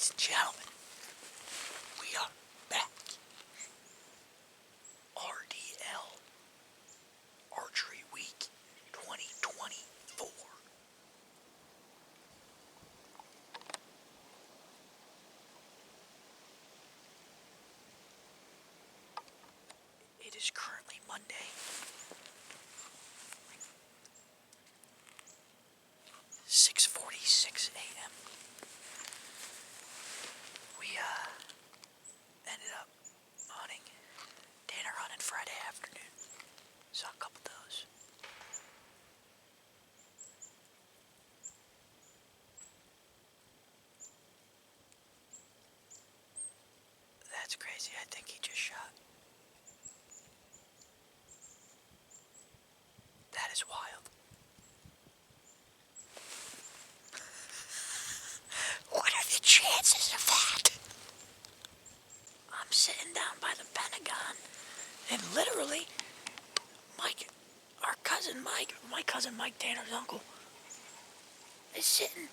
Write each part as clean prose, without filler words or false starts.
Ladies and gentlemen, we are back. RDL, Archery Week 2024. It is currently Monday, 6:46 a.m. We ended up hunting, dinner hunting Friday afternoon. Saw a couple does. That's crazy. I think he just shot. That is wild. What are the chances of that? I'm sitting down by the Pentagon, and literally, my cousin Mike Tanner's uncle, is sitting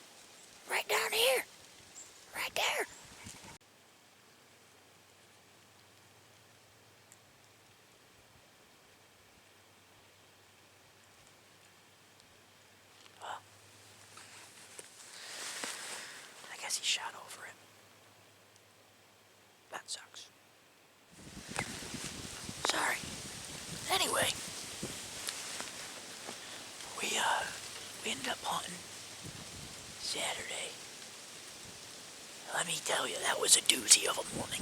right down here, right there. Well, I guess he shot over it. That sucks. Sorry. Anyway, we ended up hunting Saturday. Let me tell you, that was a doozy of a morning.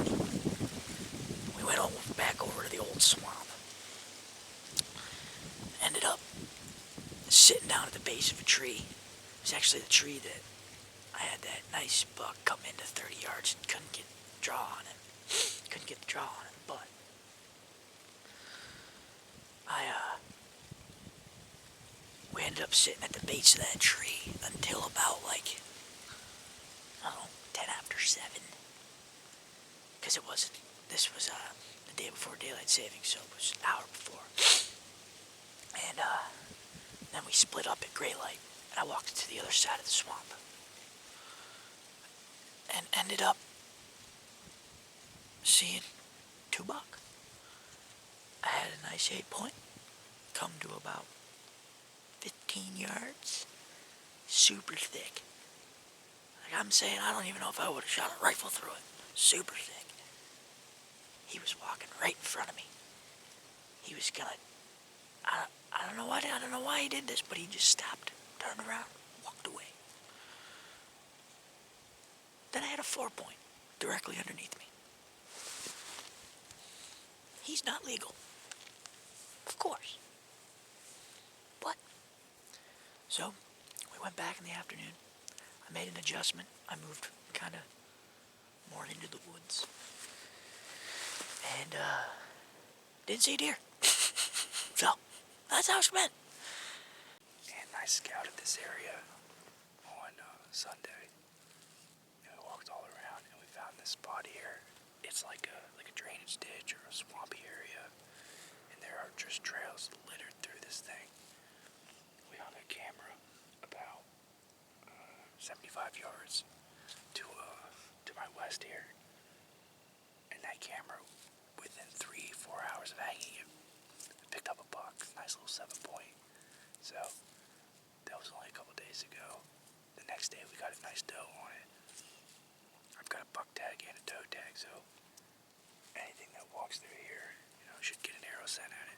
We went back over to the old swamp. Ended up sitting down at the base of a tree. It was actually the tree that I had that nice buck come into 30 yards and couldn't get the draw on him. But we ended up sitting at the base of that tree until about, I don't know, 10 after 7. Because this was the day before daylight savings, so it was an hour before. And then we split up at gray light, and I walked to the other side of the swamp. And ended up seeing 2 buck. I had a nice 8-point, come to about 15 yards, super thick. Like I'm saying, I don't even know if I would have shot a rifle through it. Super thick. He was walking right in front of me. He was gonna, I don't know why he did this, but he just stopped, turned around, walked away. Then I had a 4-point directly underneath me. He's not legal. Of course. But, so, we went back in the afternoon. I made an adjustment. I moved kind of more into the woods. And, didn't see a deer. So, that's how it's been. And I scouted this area on Sunday. And we walked all around and we found this spot here. It's like a drainage ditch or a swampy area. And there are just trails littered through this thing. We hung a camera about 75 yards to my west here. And that camera, within 3-4 hours of hanging it, picked up a buck, nice little 7-point. So that was only a couple days ago. The next day we got a nice doe on it. I've got a buck tag and a doe tag, so anything that walks through here, should get an arrow sent at it.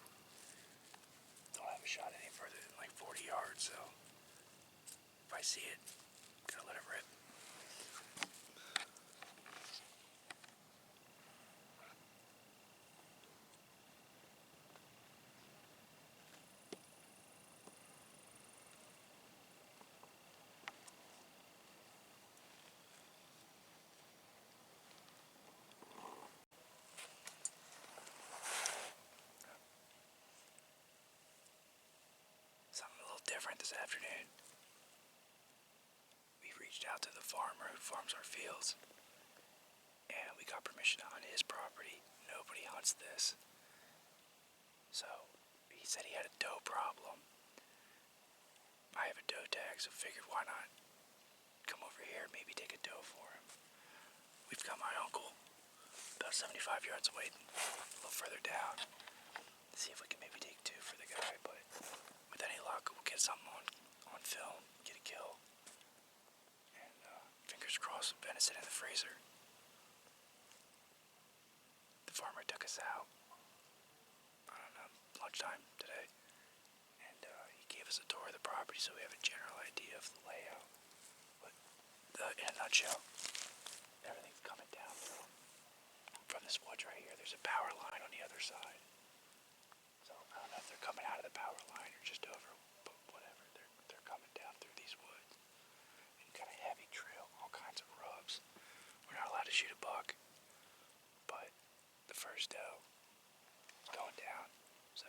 Don't have a shot any further than 40 yards, so if I see it, I'm gonna let it rip. Something a little different this afternoon. We reached out to the farmer who farms our fields, and we got permission to hunt his property. Nobody hunts this. So he said he had a doe problem. I have a doe tag, so figured why not come over here, maybe take a doe for him. 75 yards away, a little further down. See if we can maybe take 2 for the guy, but with any luck, we'll get something on film, get a kill. And fingers crossed, venison in the freezer. The farmer took us out, I don't know, lunchtime today. And he gave us a tour of the property so we have a general idea of the layout. But in a nutshell, everything's coming down from this woods right here. There's a power line on the other side. So I don't know if they're coming out of the power line or just over, but whatever. They're coming down through these woods. And got a heavy trail, all kinds of rubs. We're not allowed to shoot a buck, but the first doe is going down. So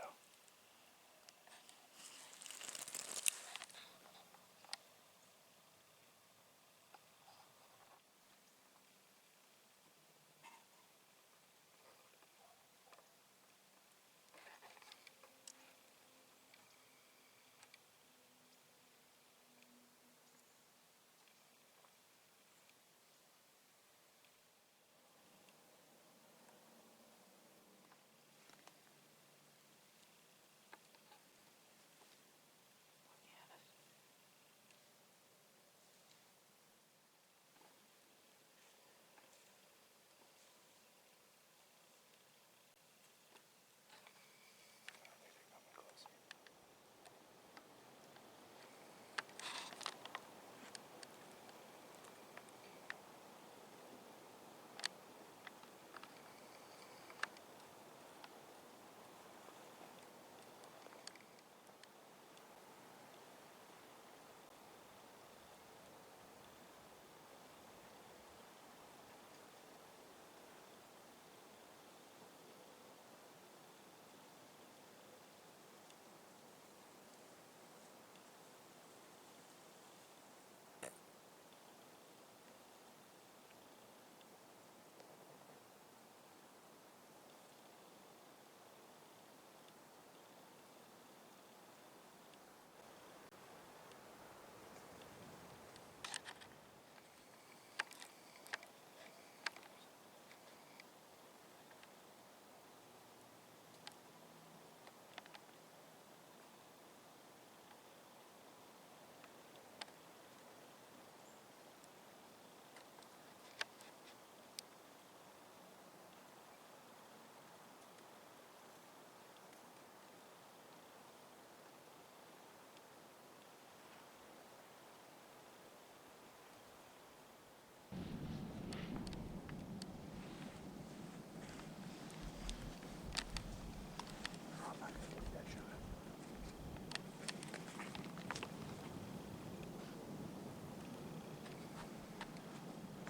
I'm not gonna take that shot.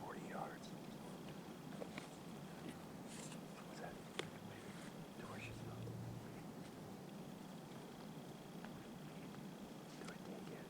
40 yards. What's that? Torches though. Do I take it?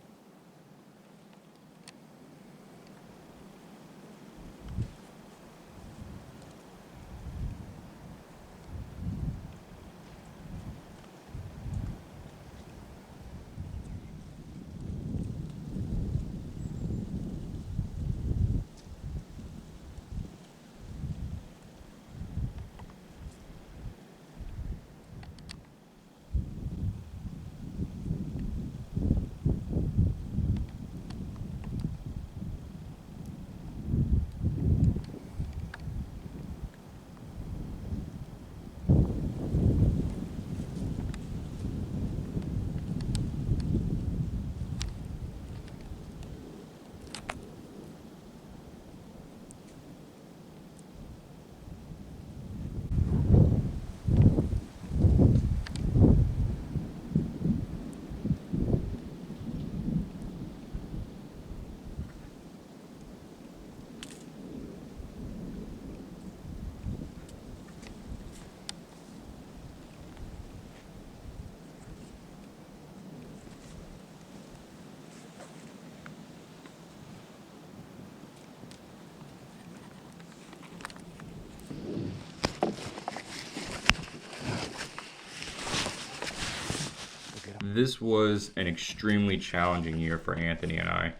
This was an extremely challenging year for Anthony and I.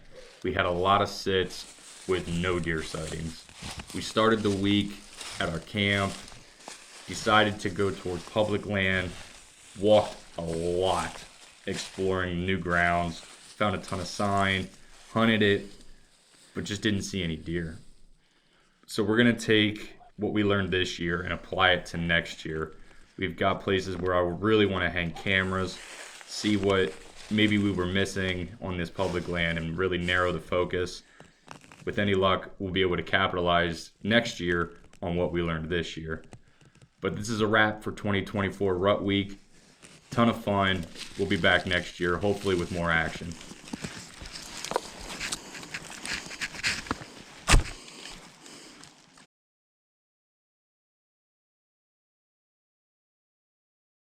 We had a lot of sits with no deer sightings. We started the week at our camp, decided to go toward public land, walked a lot exploring new grounds, found a ton of sign, hunted it, but just didn't see any deer. So we're going to take what we learned this year and apply it to next year. We've got places where I really want to hang cameras, see what maybe we were missing on this public land and really narrow the focus. With any luck, we'll be able to capitalize next year on what we learned this year. But this is a wrap for 2024 Rut Week. Ton of fun. We'll be back next year, hopefully with more action.